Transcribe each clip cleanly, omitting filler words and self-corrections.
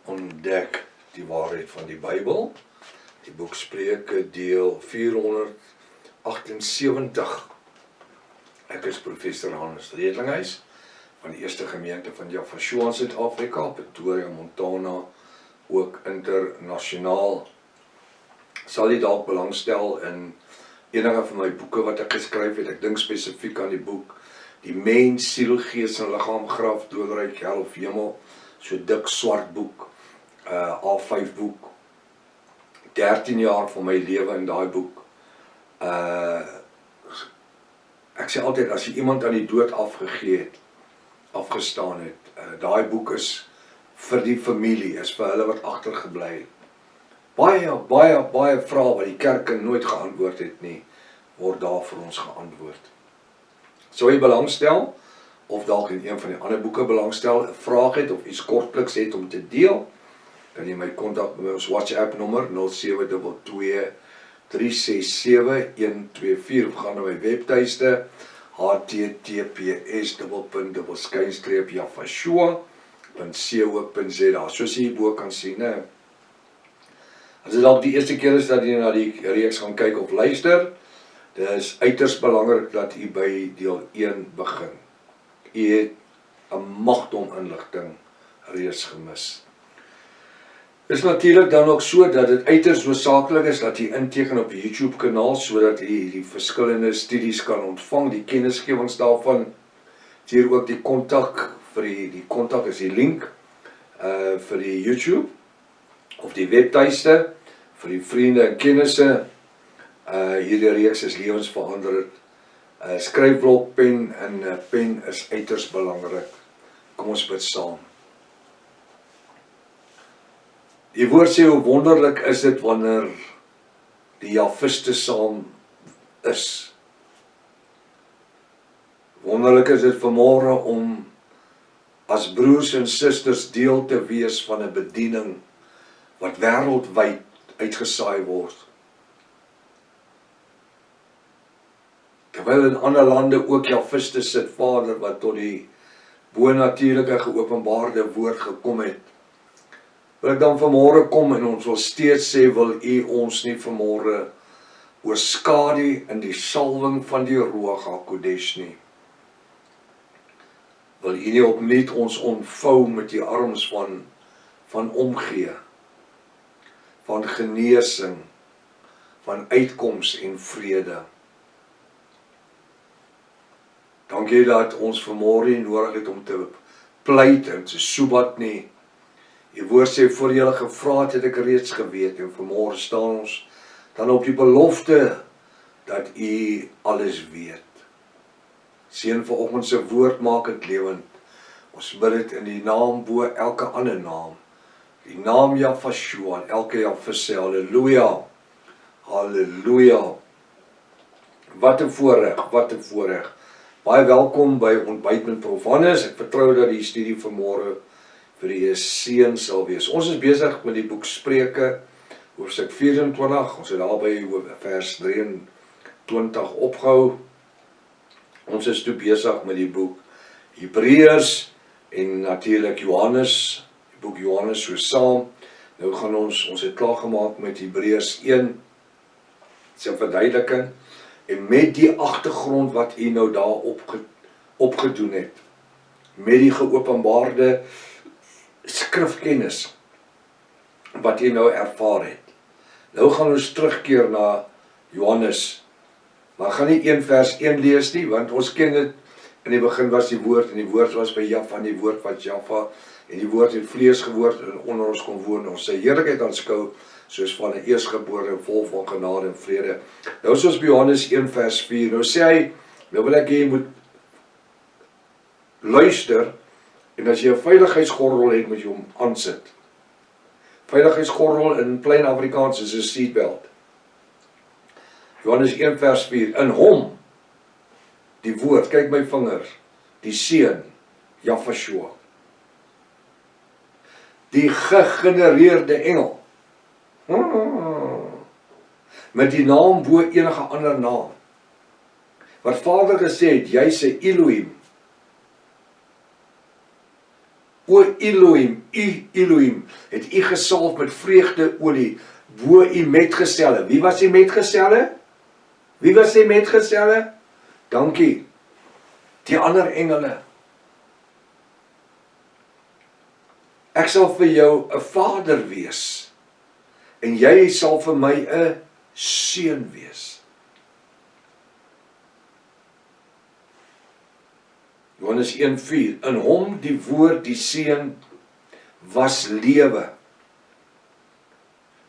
ontdek die waarheid van die Bybel. Die boek Spreuke deel 478. Ek is professor Hannes Redlinghuis van die Eerste Gemeente van Jaffa in Suid-Afrika, Pretoria, Montana, ook internasionaal. Sal jy dalk belangstel in enige van my boeke wat ek geskryf het. Ek dink spesifiek aan die boek Die Mens, Siel, Gees en Liggaam, Graf, Doodryk, Hel of Hemel, so dik swart boek, A5 boek, 13 jaar van my lewe in daai boek. Ek sê altyd, as jy iemand aan die dood afgestaan het, daai boek is vir die familie, is vir hulle wat agtergebly. Baie vrae wat die kerke nooit geantwoord het nie, word daar vir ons geantwoord. Sou jy belangstel, of dalk in een van die ander boeke belangstel, 'n vraag het of iets kortliks het om te deel, kan jy my kontak met ons WhatsApp nommer 0722 367 124 of gaan na my webtuiste https://jaffashua.co.za. Soos jy hierbo kan sien, né? As dit dalk die eerste keer is dat jy na die reeks gaan kyk of luister, dit is uiters belangrik dat jy by deel 1 begin. Jy het 'n magdom inligting reeds gemis. Dit is natuurlik dan ook so dat dit uiters noodsaaklik is dat jy inteken op die YouTube kanaal sodat jy die verskillende studies kan ontvang, die kennisgewings daarvan. Hier ook die kontak vir die kontak is die link vir die YouTube of die webtuiste vir die vriende en kennisse. Hierdie reeks is lewensveranderend. Skryfblok, pen en pen is uiters belangrik. Kom ons bid saam. Die woord sê hoe wonderlik is dit wanneer die Jafiste saam is. Wonderlik is dit vanmôre om as broers en susters deel te wees van 'n bediening wat wêreldwyd uitgesaai word. Terwyl in ander lande ook Jafiste sit, Vader, wat tot die bonatuurlike geopenbaarde woord gekom het, wil ek dan vanmôre kom en ons wil steeds sê, wil U ons nie vanmôre oorskadu in die salwing van die Ruach HaKodesh nie. Wil U nie opnuut ons ontvou met die arms van omgee, van genesing, van uitkoms en vrede. Dankie dat ons vanmôre nie nodig het om te pleit en te soebat nie. Die woord sê, voor julle gevra het ek reeds geweet, en vanmôre staan ons dan op die belofte dat U alles weet. Seën vanoggend se woord, maak dit lewend. Ons bid dit in die naam bo elke ander naam. Die naam Jafashua, elke Jafise, halleluja, halleluja. Wat 'n voorreg. Baie welkom by Ontbyt met Prof Hannes. Ek vertrou dat die studie vanmôre vir die seën sal wees. Ons is besig met die boek Spreuke, hoofstuk 24, ons het daarby vers 23 opgehou. Ons is toe besig met die boek Hebreërs en natuurlik Johannes, die boek Johannes so saam. Nou gaan ons het klaar gemaak met Hebreërs 1, sy verduideliking, en met die agtergrond wat U nou daar opgedoen het, met die geopenbaarde skrifkennis wat U nou ervaar het. Nou gaan ons terugkeer na Johannes, maar gaan nie 1 vers 1 lees nie, want ons ken dit, in die begin was die woord, en die woord was by Jaffa, en die woord was Jaffa, en die woord het vlees geword, en onder ons kon woon, ons sy heerlikheid aanskou, soos van 'n eersgebore, vol van genade en vrede. Nou is ons by Johannes 1 vers 4, nou sê hy, nou wil ek jy moet luister, en as jy 'n veiligheidsgordel het, moet jy hom aansit. Veiligheidsgordel in plain Afrikaans is 'n seatbelt. Johannes 1 vers 4, in hom, die woord, kyk my vingers, die seun, Jafashua, die gegenereerde engel, met die naam bo enige ander naam, wat Vader gesê het, jy se Elohim, O Elohim, u Elohim, het u gesalf met vreugdeolie bo u metgeselle. Wie was die metgeselle? Wie was die metgeselle? Dankie. Die ander engele. Ek sal vir jou 'n vader wees en jy sal vir my 'n seun wees. Johannes 1:4, in hom die woord, die seun, was lewe,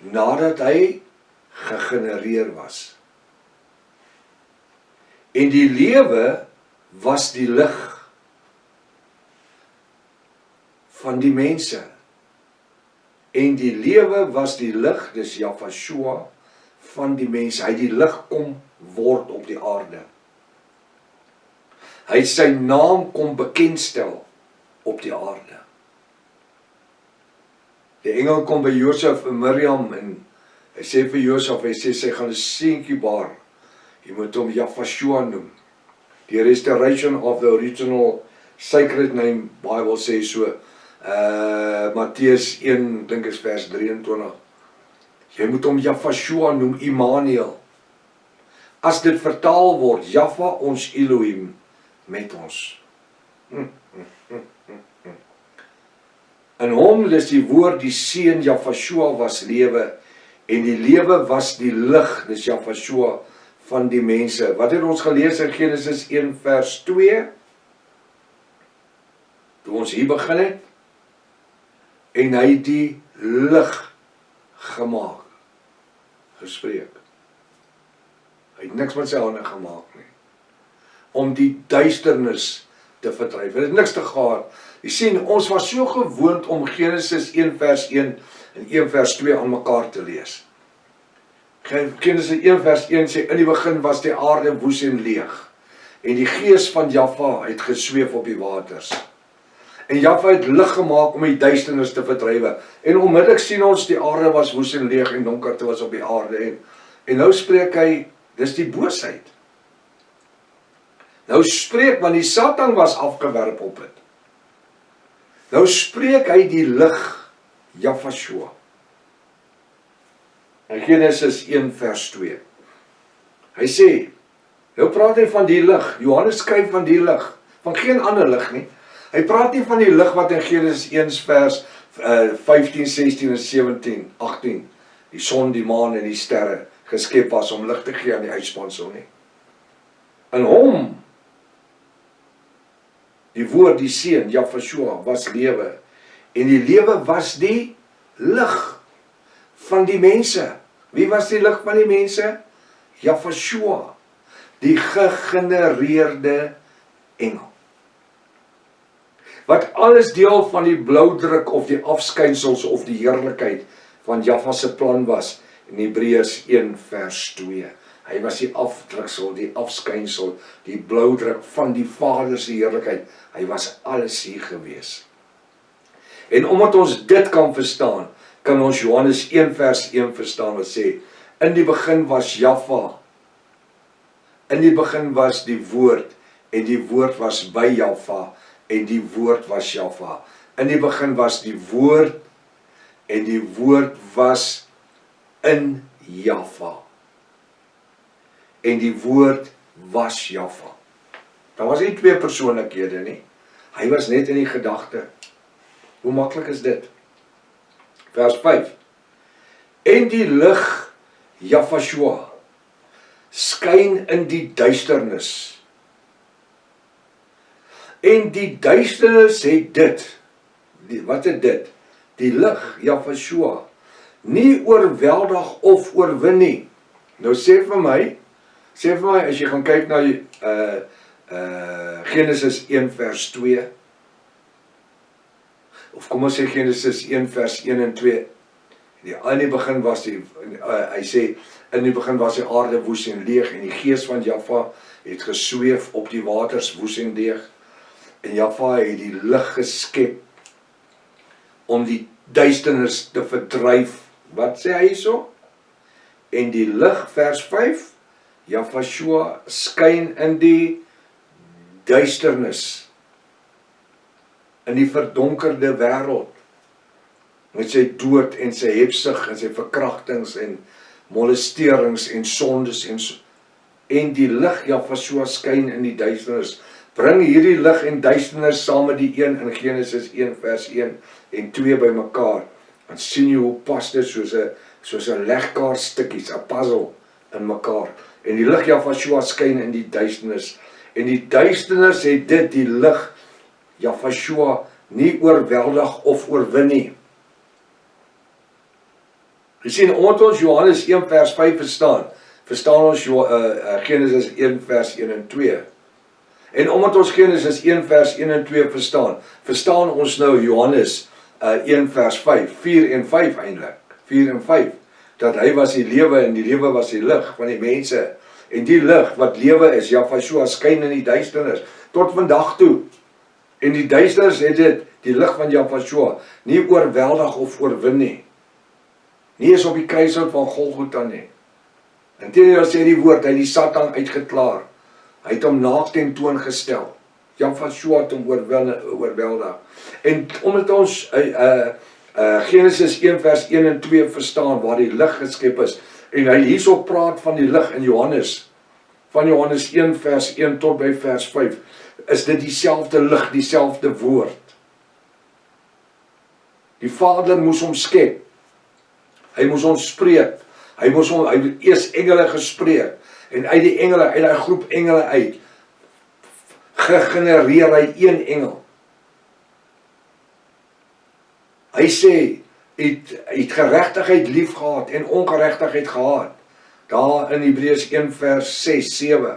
nadat hy gegenereer was. En die lewe was die lig van die mense. En die lewe was die lig, dis Yahshua, van die mense. Hy het die lig kom word op die aarde. Hy het sy naam kom bekendstel op die aarde. Die engel kom by Josef en Miriam en hy sê vir Josef, hy sê sy gaan 'n seentjie baar. Jy moet hom Yahshua noem. Die restoration of the original sacred name Bible sê so, Matteus 1, dink is vers 23. Jy moet hom Yahshua noem, Immanuel. As dit vertaal word, Jahwe ons Elohim met ons. In hom is die woord, die seun, Yahshua was lewe, en die lewe was die lig, dis Yahshua, van die mense. Wat het ons gelees in Genesis 1 vers 2? Toe ons hier begin het, en hy die lig gemaak, gespreek. Hy het niks met sy hande gemaak nie, om die duisternis te verdryf. Hy het niks te gehad. Jy sien, ons was so gewoond om Genesis 1 vers 1 en 1 vers 2 aan mekaar te lees. Genesis 1 vers 1 sê, in die begin was die aarde woes en leeg, en die gees van Jahwe het gesweef op die waters. En Jahwe het lig gemaak om die duisternis te verdrywe. En onmiddellik sien ons die aarde was woes en leeg en donkerte was op die aarde. En nou spreek hy, dis die boosheid. Nou spreek, want die Satan was afgewerp op het. Nou spreek hy die lig, Yahshua. In Genesis 1 vers 2. Hy sê, nou praat hy van die lig, Johannes skryf van die lig, van geen ander lig nie. Hy praat nie van die lig wat in Genesis 1 vers 15, 16 en 17, 18, die son, die maan en die sterre geskep was om lig te gee aan die uitspansel nie. In hom, die woord, die seun, Yahshua, was lewe, en die lewe was die lig van die mense. Wie was die lig van die mense? Yahshua, die gegenereerde engel. Wat alles deel van die blauwdruk of die afskynsels of die heerlikheid van Jahwe se plan was, in Hebreërs 1 vers 2. Hy was die afdruksel, die afskynsel, die blauwdruk van die Vader se heerlikheid. Hy was alles hier gewees. En omdat ons dit kan verstaan, kan ons Johannes 1 vers 1 verstaan wat sê, in die begin was Jahwe, in die begin was die woord, en die woord was by Jahwe, en die woord was Jahwe. In die begin was die woord, en die woord was in Jahwe. En die woord was Jahwe. Daar was nie twee persoonlikhede nie. Hy was net in die gedagte. Hoe maklik is dit? Vers 5. En die lig, Yahshua, skyn in die duisternis. En die duisternis het dit, wat het dit? Die lig, Yahshua, nie oorweldig of oorwin nie. Nou sê vir my, as jy gaan kyk na Genesis 1 vers 2, of kom ons sê Genesis 1 vers 1 en 2, in die begin was die, hy sê, in die begin was die aarde woes en leeg, en die gees van Jahwe het gesweef op die waters woes en leeg, en Jahwe het die lig geskep, om die duisternis te verdryf. Wat sê hy so? En die lig, vers 5, Yahshua skyn in die duisternis. in die verdonkerde wêreld, met sy dood en sy hebsug en sy verkrachtings en molesterings en sondes en die lig Jahvashua skyn in die duisternis. Bring hierdie lig en duisternis saam met die een in Genesis 1 vers 1 en 2 by mekaar. Dan sien jy hoe pas dit soos 'n legkaart stukkies, 'n puzzle in mekaar. En die lig Jahvashua skyn in die duisternis. En die duisternis het dit, die lig Jahvashua, nie oorweldig of oorwin nie. Jy sien, omdat ons Johannes 1 vers 5 verstaan ons Genesis 1 vers 1 en 2. En omdat ons Genesis 1 vers 1 en 2 verstaan ons nou Johannes 1 vers 5, 4 en 5 eintlik, 4 en 5, dat hy was die lewe en die lewe was die lig van die mense. En die lig wat lewe is, Jahvashua, skyn in die duisternis, tot vandag toe. En die duisternis het dit, die lig van Jahvashua, nie oorweldig of oorwin nie. Nie eens op die kruishout van Golgotha nie. Inteendeel sê die woord, hy het die Satan uitgeklaar. Hy het hom naak ten toon gestel. Jahvashua het hom oorweldig. En omdat ons Genesis 1 vers 1 en 2 verstaan, waar die lig geskep is, en hy hierso praat van die lig in Johannes, van Johannes 1 vers 1 tot by vers 5, is dit dieselfde lig, dieselfde woord. Die Vader moes hom skep. Hy moes ons spreek. Hy het eers engele gespreek. En uit die engele, uit die groep engele uit, gegenereer hy een engel. Hy sê, het geregtigheid lief gehad en ongeregtigheid gehad. Daar in Hebreërs 1 vers 6, 7.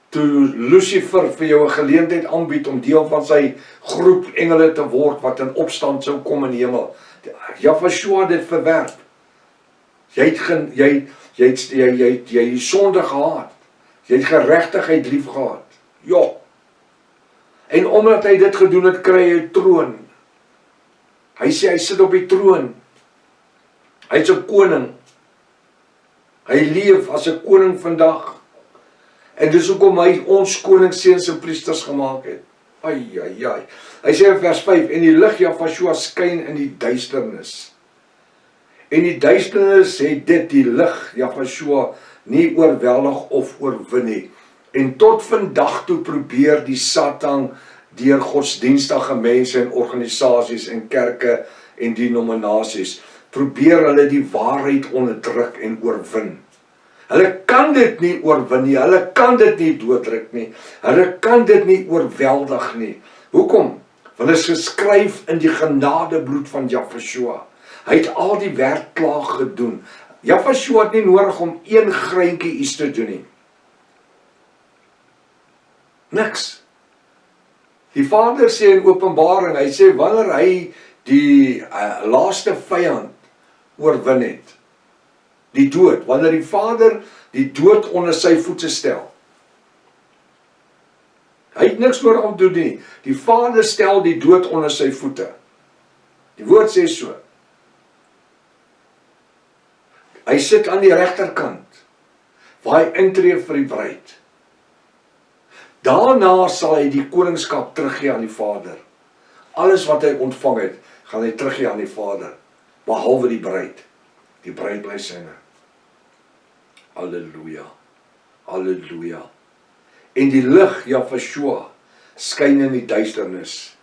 Toe Lucifer vir jou 'n geleentheid aanbied om deel van sy groep engele te word wat in opstand sou kom in die hemel. Jahvashua het dit verwerp. Jy het sonde gehad. Jy het geregtigheid lief gehad. Ja. En omdat hy dit gedoen het, kry hy 'n troon. Hy sê hy sit op die troon. Hy is 'n koning. Hy leef as 'n koning vandag. En dis hoekom hy ons koningsseuns en priesters gemaak het. Ai. Hy sê in vers 5, en die lig Jahvashua skyn in die duisternis. En die duisternis het dit, die lig Jahvashua, nie oorweldig of oorwin nie. En tot vandag toe probeer die Satan deur godsdienstige mense en organisasies en kerke en denominasies, probeer hulle die waarheid onderdruk en oorwin. Hulle kan dit nie oorwin nie, hulle kan dit nie dooddruk nie, hulle kan dit nie oorweldig nie. Hoekom? Want dit is geskryf in die genadebloed van Jahvashua. Hy het al die werk klaar gedoen. Jahvashua het nie nodig om een greintjie iets te doen nie. Niks. Die Vader sê in Openbaring, hy sê wanneer hy die laaste vyand oorwin het, die dood, wanneer die Vader die dood onder sy voete stel. Hy het niks nodig om te doen nie. Die Vader stel die dood onder sy voete. Die woord sê so. Hy sit aan die regterkant, waar hy intree vir die bruid. Daarna sal hy die koningskap teruggee aan die Vader. Alles wat hy ontvang het, gaan hy teruggee aan die Vader, behalwe die bruid. Die bruid bly syne. Halleluja. Halleluja. En die lig Jahvashua skyn in die duisternis.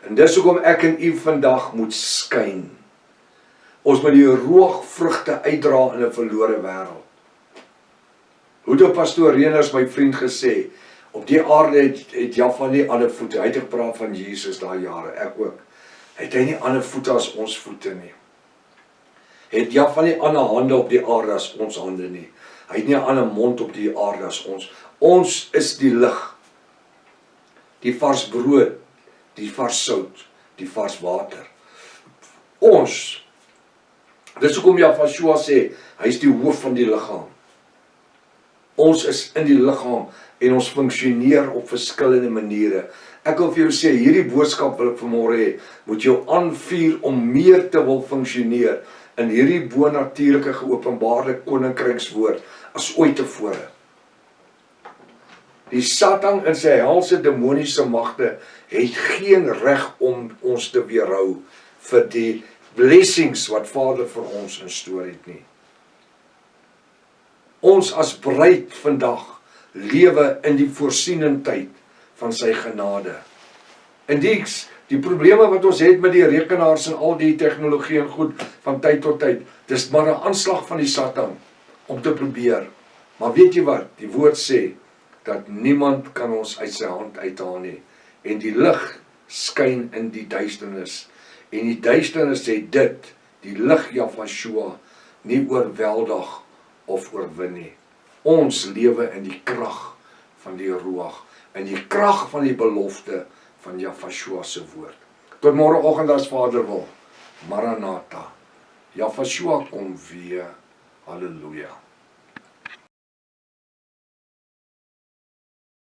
En dis hoekom ek en u vandag moet skyn. Ons moet die roogvrugte uitdra in 'n verlore wêreld. Hoe het pastoor Reners, my vriend, gesê, op die aarde het Jahva nie ander voete. Hy het gepraat van Jesus daai jare, ek ook. Het hy nie ander voete as ons voete nie. Het Jahva nie ander hande op die aarde as ons hande nie. Hy het nie 'n ander mond op die aarde as ons. Ons is die lig. Die vars brood, die vars sout, die vars water. Ons. Dis hoekom Jahvashua sê, hy is die hoof van die liggaam. Ons is in die liggaam en ons funksioneer op verskillende maniere. Ek wil vir jou sê, hierdie boodskap wil ek vanmôre hê, moet jou aanvuur om meer te wil funksioneer in hierdie bonatuurlike geopenbaarde koninkrykswoord as ooit tevore. Die Satan in sy helse demoniese magte het geen reg om ons te weerhou vir die blessings wat Vader vir ons instoor het nie. Ons as bruid vandag lewe in die voorsienendheid van sy genade. En die probleme wat ons het met die rekenaars en al die tegnologie en goed van tyd tot tyd, dis maar 'n aanslag van die Satan om te probeer. Maar weet jy wat? Die woord sê dat niemand kan ons uit sy hand uithaal nie. En die lig skyn in die duisternis. En die duisternis het dit, die lig Jahshua, nie oorweldig of oorwin nie. Ons lewe in die krag van die Ruach, in die krag van die belofte van Jahshua se woord. Tot môreoggend as Vader wil. Maranatha. Jahshua kom weer. Halleluja.